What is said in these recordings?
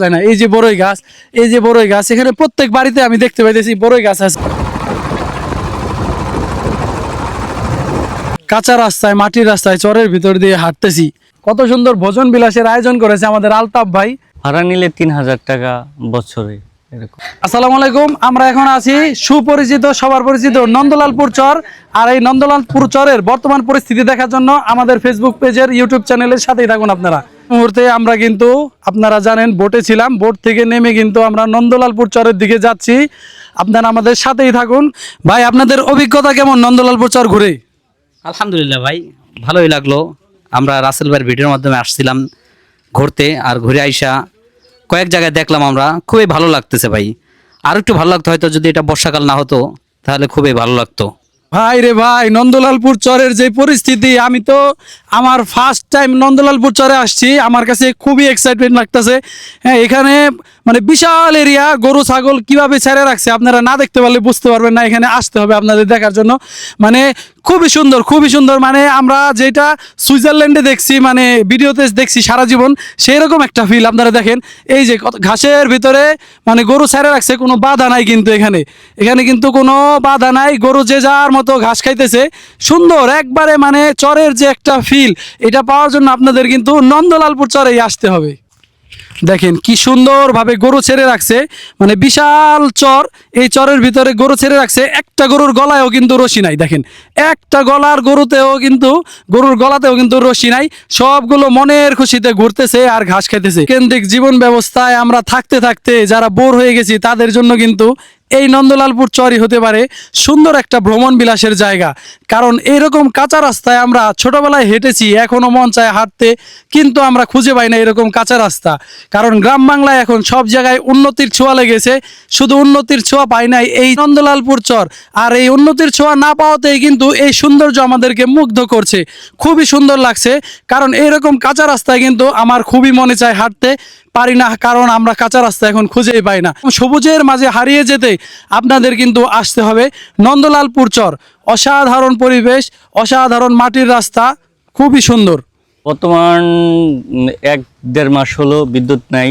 যায় না। এই যে বড়ই গাছ, এই যে বড়ই গাছ, এখানে প্রত্যেক বাড়িতে আমি দেখতে পাইতেছি বড়ই গাছ আছে। কাঁচা রাস্তায়, মাটির রাস্তায়, চরের ভিতর দিয়ে হাঁটতেছি। কত সুন্দর ভোজন বিলাসের আয়োজন করেছে আমাদের আলতাফ ভাই। ভাড়া নিলে ৩,০০০ টাকা বছরে এরকম। আসসালামু আলাইকুম। আমরা এখন আছি সুপরিচিত, সবার পরিচিত নন্দলালপুর চর। আর এই নন্দলালপুর চরের বর্তমান পরিস্থিতি দেখার জন্য আমাদের ফেসবুক পেজের, ইউটিউব চ্যানেলের সাথেই থাকুন আপনারা। মুহূর্তে আমরা কিন্তু আপনারা জানেন বোটে ছিলাম, বোট থেকে নেমে কিন্তু আমরা নন্দলালপুর চরের দিকে যাচ্ছি। আপনারা আমাদের সাথেই থাকুন। ভাই, আপনাদের অভিজ্ঞতা কেমন নন্দলালপুর চর ঘুরে? আলহামদুলিল্লাহ ভাই, ভালোই লাগলো। আমরা রাসেল ভাইয়ের ভিডিওর মাধ্যমে আসছিলাম ঘুরতে, আর ঘুরে আইসা কয়েক জায়গায় দেখলাম আমরা, খুবই ভালো লাগতেছে ভাই। আর একটু ভালো লাগতো হয়তো যদি এটা বর্ষাকাল না হতো, তাহলে খুবই ভালো লাগতো। ভাই রে ভাই, নন্দলালপুর চরের যে পরিস্থিতি, আমি তো আমার ফার্স্ট টাইম নন্দলালপুর চরে আসছি, আমার কাছে খুবই এক্সাইটমেন্ট লাগতেছে। হ্যাঁ, এখানে মানে বিশাল এরিয়া, গরু ছাগল কিভাবে ছেড়ে রাখছে আপনারা না দেখতে পারলে বুঝতে পারবেন না। এখানে আসতে হবে আপনাদের দেখার জন্য। মানে খুবই সুন্দর, খুবই সুন্দর। মানে আমরা যেটা সুইজারল্যান্ডে দেখছি, মানে ভিডিওতে দেখছি সারা জীবন, সেই রকম একটা ফিল আপনারা দেখেন। এই যে ঘাসের ভিতরে মানে গরু ছেড়ে রাখছে, কোনো বাধা নাই কিন্তু এখানে। এখানে কিন্তু কোনো বাধা নাই, গরু যে যার মতো ঘাস খাইতেছে। সুন্দর একবারে, মানে চরের যে একটা ফিল, এটা পাওয়ার জন্য আপনাদের কিন্তু নন্দলালপুর চরেই আসতে হবে। দেখেন কি সুন্দরভাবে গরু ছেড়ে রাখছে, মানে বিশাল চর। এই চরের ভিতরে গরু ছেড়ে রাখছে, একটা গরুর গলায়ও কিন্তু রশি নাই। দেখেন একটা গরুর গলাতেও কিন্তু রশি নাই। সবগুলো মনের খুশিতে ঘুরতেছে আর ঘাস খাইতেছে। কেন্দ্রিক জীবন ব্যবস্থায় আমরা থাকতে থাকতে যারা বোর হয়ে গেছি, তাদের জন্য কিন্তু এই নন্দলালপুর চরই হতে পারে সুন্দর একটা ভ্রমণ বিলাসের জায়গা। কারণ এইরকম কাঁচা রাস্তায় আমরা ছোটবেলায় হেঁটেছি, এখনো মন চায় হাঁটতে, কিন্তু আমরা খুঁজে পাই না এরকম কাঁচা রাস্তা। কারণ গ্রাম বাংলায় এখন সব জায়গায় উন্নতির ছোঁয়া লেগেছে, শুধু উন্নতির ছোঁয়া পাই নাই এই নন্দলালপুর চর। আর এই উন্নতির ছোঁয়া না পাওয়াতেই কিন্তু এই সৌন্দর্য আমাদেরকে মুগ্ধ করছে। খুবই সুন্দর লাগছে, কারণ এইরকম কাঁচা রাস্তায় কিন্তু আমার খুবই মনে চায় হাঁটতে, পারি না, কারণ আমরা কাঁচা রাস্তা এখন খুঁজেই পাই না। সবুজের মাঝে হারিয়ে যেতে আপনাদের কিন্তু আসতে হবে নন্দলালপুর চর। অসাধারণ পরিবেশ, অসাধারণ মাটির রাস্তা, খুবই সুন্দর। বর্তমান ১-১.৫ মাস হলো বিদ্যুৎ নাই।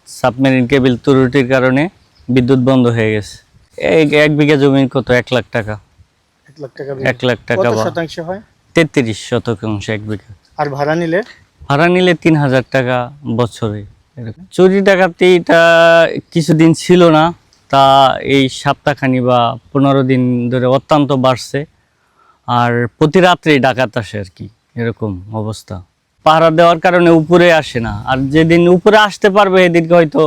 সাবমেরিন কেবল ত্রুটির কারণে বিদ্যুৎ বন্ধ হয়ে গেছে। ১ বিঘা জমি কত? ১ লাখ টাকা। ১ লাখ টাকা কত শতাংশ হয়? ৩৩ শতাংশ ১ বিঘা। আর ভাড়া নিলে? ভাড়া নিলে ৩,০০০ টাকা বছরে এরকম। চুরি ডাকাতি এটা কিছুদিন ছিল না, তা এই সপ্তাহখানি বা ১৫ দিন ধরে অত্যন্ত বাড়ছে। আর প্রতি রাত্রেই ডাকাত আসে আর কি, এরকম অবস্থা। পাহারা দেওয়ার কারণে উপরে আসে না, আর যেদিন উপরে আসতে পারবে এদিকে হয়তো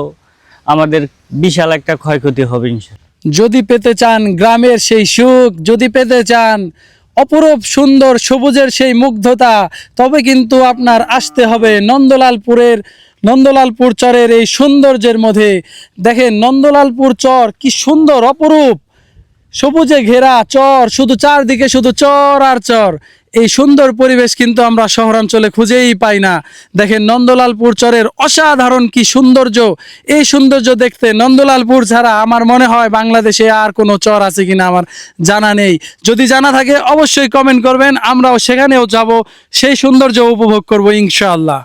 আমাদের বিশাল একটা ক্ষয়ক্ষতি হবে ইনশাল্লাহ। যদি পেতে চান গ্রামের সেই সুখ, যদি পেতে চান অপরূপ সুন্দর সবুজের সেই মুগ্ধতা, তবে কিন্তু আপনার আসতে হবে নন্দলালপুর চরের এই সৌন্দর্যের মধ্যে। দেখেন নন্দলালপুর চর কি সুন্দর, অপরূপ সবুজে ঘেরা চর, শুধু চারদিকে শুধু চর আর চর। এই সুন্দর পরিবেশ কিন্তু আমরা শহরাঞ্চলে খুঁজেই পাই না। দেখেন নন্দলালপুর চরের অসাধারণ কি সৌন্দর্য। এই সৌন্দর্য দেখতে নন্দলালপুর ছাড়া আমার মনে হয় বাংলাদেশে আর কোনো চর আছে কিনা আমার জানা নেই। যদি জানা থাকে অবশ্যই কমেন্ট করবেন, আমরাও সেখানেও যাব, সেই সৌন্দর্য উপভোগ করব ইনশাআল্লাহ।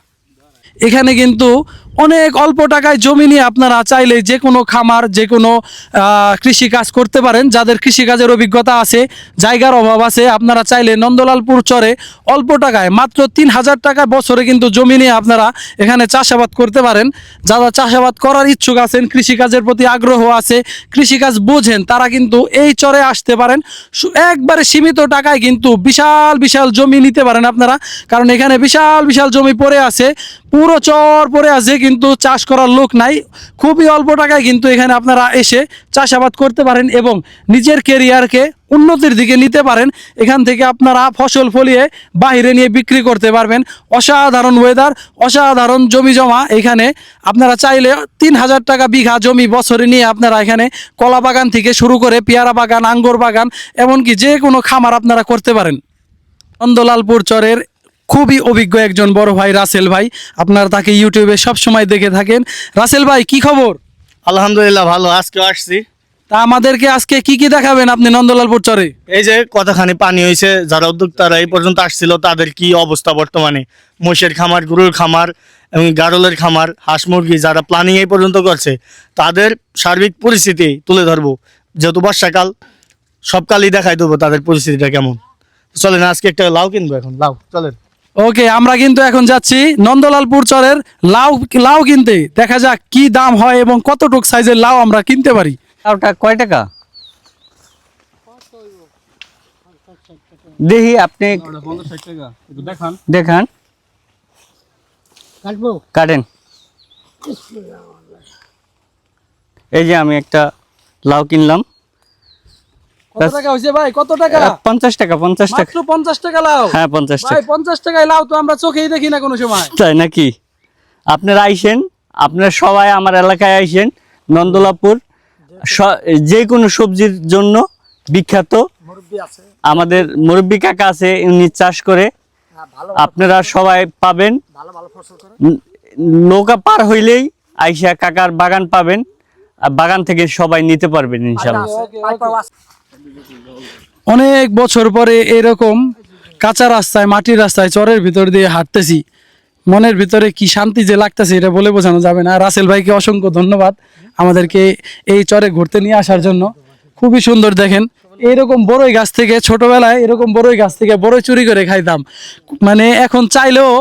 এখানে কিন্তু অনেক অল্প টাকায় জমি নিয়ে আপনারা চাইলে যে কোনো খামার, যে কোনো কৃষি কাজ করতে পারেন। যাদের কৃষিকাজের অভিজ্ঞতা আছে, জায়গার অভাব আছে, আপনারা চাইলে নন্দলালপুর চরে অল্প টাকায় মাত্র ৩,০০০ টাকা বছরে কিন্তু জমি নিয়ে আপনারা এখানে চাষাবাদ করতে পারেন। যারা চাষাবাদ করার ইচ্ছুক আছেন, কৃষিকাজের প্রতি আগ্রহ আছে, কৃষিকাজ বোঝেন, তারা কিন্তু এই চরে আসতে পারেন। একবারে সীমিত টাকায় কিন্তু বিশাল বিশাল জমি নিতে পারেন আপনারা। কারণ এখানে বিশাল বিশাল জমি পড়ে আছে, পুরো চর পড়ে আছে, কিন্তু চাষ করার লোক নাই। খুবই অল্প টাকায় কিন্তু এখানে আপনারা এসে চাষাবাদ করতে পারেন এবং নিজের কেরিয়ারকে উন্নতির দিকে নিতে পারেন। এখান থেকে আপনারা ফসল ফলিয়ে বাইরে নিয়ে বিক্রি করতে পারবেন। অসাধারণ ওয়েদার, অসাধারণ জমি জমা। এখানে আপনারা চাইলে ৩,০০০ টাকা বিঘা জমি বছরে নিয়ে আপনারা এখানে কলা বাগান থেকে শুরু করে পেয়ারা বাগান, আঙ্গুর বাগান, এমনকি যে কোনো খামার আপনারা করতে পারেন। নন্দলালপুর চরের খুবই অভিজ্ঞ একজন বড় ভাই রাসেল ভাই, আপনারা তাকে ইউটিউবে সব সময় দেখে থাকেন। রাসেল ভাই, কি খবর? আলহামদুলিল্লাহ ভালো। আজকে আসছি তা আমাদেরকে আজকে কি কি দেখাবেন আপনি নন্দলালপুর চরে? এই যে কতখানি পানি হয়েছে, যারা উদ্যোক্তারা এই পর্যন্ত আসছিল তাদের কি অবস্থা বর্তমানে, মহিষের খামার, গরুর খামার এবং গাড়লের খামার, হাঁস মুরগি যারা প্ল্যানিং এই পর্যন্ত করছে তাদের সার্বিক পরিস্থিতি তুলে ধরবো। যেহেতু বর্ষাকাল, সব কালই দেখাই দেবো তাদের পরিস্থিতিটা কেমন। চলেন আজকে একটা লাউ কিনবো, এখন লাউ চলেন। ওকে, আমরা কিন্তু এখন যাচ্ছি নন্দলালপুর চরের লাউ লাউ কিনতে। দেখা যাক কি দাম হয় এবং কতটুক সাইজের লাউ আমরা কিনতে পারি। লাউটা কয় টাকা দেখি আপনি দেখান, কাটেন। এই যে আমি একটা লাউ কিনলাম, কত টাকা হয়েছে ভাই, কত টাকা? 50 টাকা। 50 টাকা, মাত্র 50 টাকা লাউ? হ্যাঁ 50 ভাই টাকা। 50 টাকায় লাউ তো আমরা চোখেই দেখি না কোনো সময়। তাই নাকি? আপনারা আইসেন, আপনারা সবাই আমার এলাকায় আইসেন। নন্দলাপুর যে কোনো সবজির জন্য বিখ্যাত। আমাদের মুরব্বী কাকা আছে, উনি চাষ করে, আপনারা সবাই পাবেন। নৌকা পার হইলেই আইসা কাকার বাগান পাবেন, আর বাগান থেকে সবাই নিতে পারবেন ইনশাল্লাহ। অনেক বছর পরে এরকম কাঁচা রাস্তায়, মাটির রাস্তায়, চরের ভিতর দিয়ে হাঁটতেছি। মনের ভিতরে কি শান্তি যে লাগতেছে এটা বলে বোঝানো যাবে না। রাসেল ভাইকে অসংখ্য ধন্যবাদ আমাদেরকে এই চরে ঘুরতে নিয়ে আসার জন্য। খুবই সুন্দর, দেখেন এইরকম বড়ই গাছ থেকে, ছোটবেলায় এরকম বড়ই গাছ থেকে বড়ই চুরি করে খাইতাম। মানে এখন চাইলেও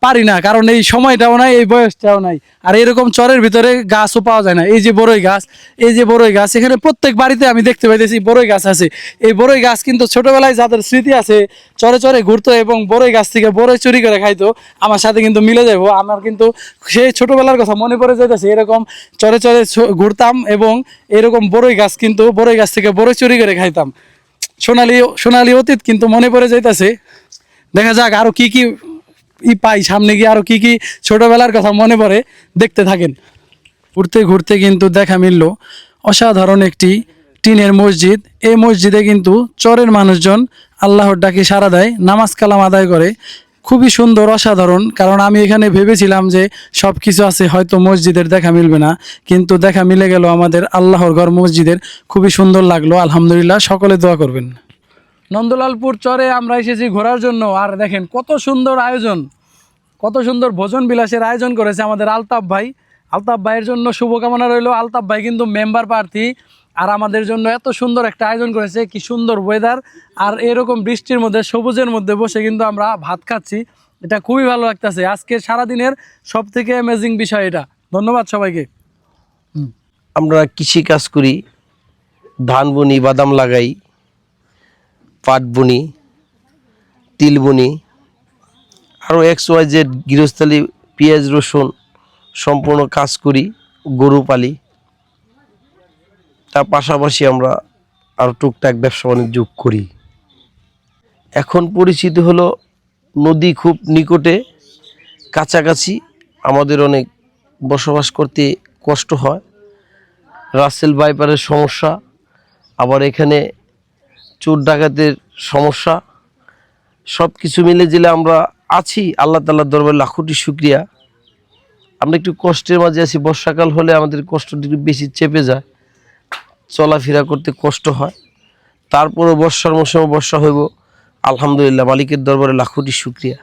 পারি না, কারণ এই সময়টাও নাই, এই বয়সটাও নাই। আর এরকম চরের ভিতরে গাছও পাওয়া যায় না। এই যে বড়ই গাছ, এই যে বড়ই গাছ, এখানে প্রত্যেক বাড়িতে আমি দেখতে পাইতেছি বড়ই গাছ আছে। এই বড়ই গাছ কিন্তু ছোটবেলায় যাদের স্মৃতি আছে, চরে চরে ঘুরতো এবং বড়ই গাছ থেকে বড়ই চুরি করে খাইতো, আমার সাথে কিন্তু মিলে যাবো। আমার কিন্তু সেই ছোটবেলার কথা মনে পড়ে যাইতেছে। এরকম চরে চরে ঘুরতাম এবং এরকম বড়ই গাছ, কিন্তু বড়ই গাছ থেকে বড়ই চুরি করে খাইতাম। সোনালি সোনালি অতীত কিন্তু মনে পড়ে যাইতেছে। দেখা যাক আরো কি কি পাই সামনে গিয়ে, আরো কি কি ছোটবেলার কথা মনে পড়ে, দেখতে থাকেন। ঘুরতে ঘুরতে কিন্তু দেখা মিলল অসাধারণ একটি টিনের মসজিদ। এই মসজিদে কিন্তু চরের মানুষজন আল্লাহর ডাকে সাড়া দেয়, নামাজ কালাম আদায় করে। খুবই সুন্দর, অসাধারণ। কারণ আমি এখানে ভেবেছিলাম যে সব কিছু আছে, হয়তো মসজিদের দেখা মিলবে না, কিন্তু দেখা মিলে গেল আমাদের আল্লাহর ঘর মসজিদের। খুবই সুন্দর লাগলো, আলহামদুলিল্লাহ। সকলে দোয়া করবেন। নন্দলালপুর চরে আমরা এসেছি ঘোরার জন্য, আর দেখেন কত সুন্দর আয়োজন, কত সুন্দর ভোজন বিলাসের আয়োজন করেছে আমাদের আলতাফ ভাই। আলতাফ ভাইয়ের জন্য শুভকামনা রইল। আলতাফ ভাই কিন্তু মেম্বার প্রার্থী, আর আমাদের জন্য এত সুন্দর একটা আয়োজন করেছে। কি সুন্দর ওয়েদার, আর এরকম বৃষ্টির মধ্যে সবুজের মধ্যে বসে কিন্তু আমরা ভাত খাচ্ছি। এটা খুবই ভালো লাগতেছে। আজকে সারাদিনের সব থেকে অ্যামেজিং বিষয় এটা। ধন্যবাদ সবাইকে। আমরা কৃষি কাজ করি, ধান বুনি, বাদাম লাগাই, পাট বুনি, তিল বুনি, আরও XYZ গৃহস্থলী, পেঁয়াজ রসুন সম্পূর্ণ কাজ করি, গরু পালি। তার পাশাপাশি আমরা আরও টুকটাক ব্যবসা বাণিজ্য করি। এখন পরিচিতি হলো নদী খুব নিকটে, কাছাকাছি, আমাদের অনেক বসবাস করতে কষ্ট হয়। রাসেল বাইপারের সমস্যা, আবার এখানে চোর ডাকাতের সমস্যা, সব কিছু মিলে জেলে আমরা আছি। আল্লাহ তাআলার দরবারে লাখ কোটি শুকরিয়া। আমরা একটু কষ্টের মাঝে আছি। বর্ষাকাল হলে আমাদের কষ্টটা একটু বেশি চেপে যায়, চলাফেরা করতে কষ্ট হয়। তারপরও বর্ষার মৌসুমে বর্ষা হইব, আলহামদুলিল্লাহ, মালিকের দরবারে লাখ কোটি শুকরিয়া।